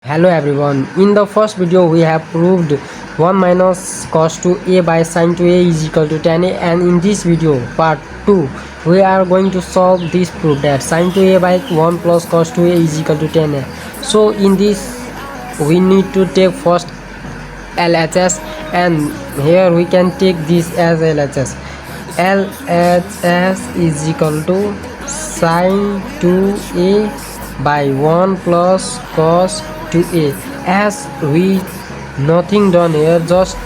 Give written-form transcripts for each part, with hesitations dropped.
Hello everyone, in the first video we have proved 1 minus cos 2a by sin 2a is equal to tan a, and in this video part 2 we are going to solve this proof that sin 2a by 1 plus cos 2a is equal to tan a. So in this we need to take first LHS, and here we can take this as LHS. LHS is equal to sin 2a by 1 plus cos 2a. As we nothing done here, just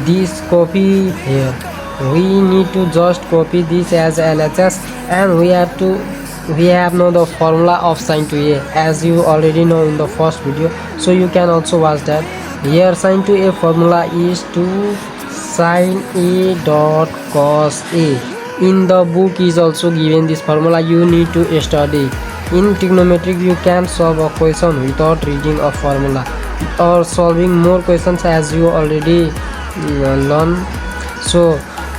this copy here, we need to just copy this as LHS, and we have know the formula of sin 2a as you already know in the first video, so you can also watch that. Here sin 2a formula is 2 sin a dot cos a. In the book is also given this formula, you need to study. In trigonometric you can solve a question without reading a formula or solving more questions as you already learn. So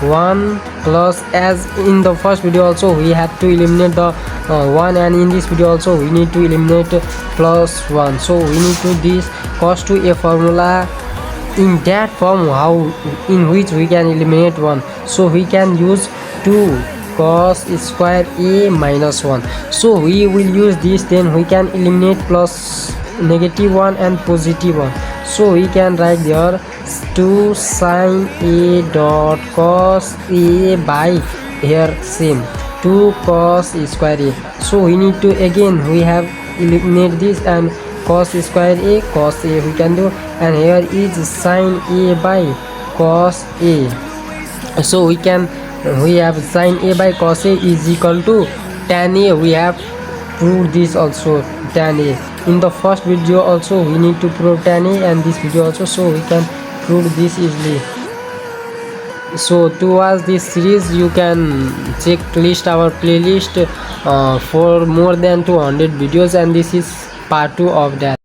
1 plus, as in the first video also we have to eliminate the 1, and in this video also we need to eliminate plus 1. So we need to this cos 2a formula in that form, how in which we can eliminate 1. So we can use 2 cos square a minus 1. So we will use this, then we can eliminate plus negative 1 and positive 1. So we can write there 2 sin a dot cos a by here same 2 cos square a. So we need to again we have eliminate this, and cos square a cos a we can do, and here is sin a by cos a. So we have sin a by cos a is equal to tan a. We have proved this also, tan a. In the first video also we need to prove tan a, and this video also, so we can prove this easily. So to watch this series you can check list our playlist for more than 200 videos, and this is part 2 of that.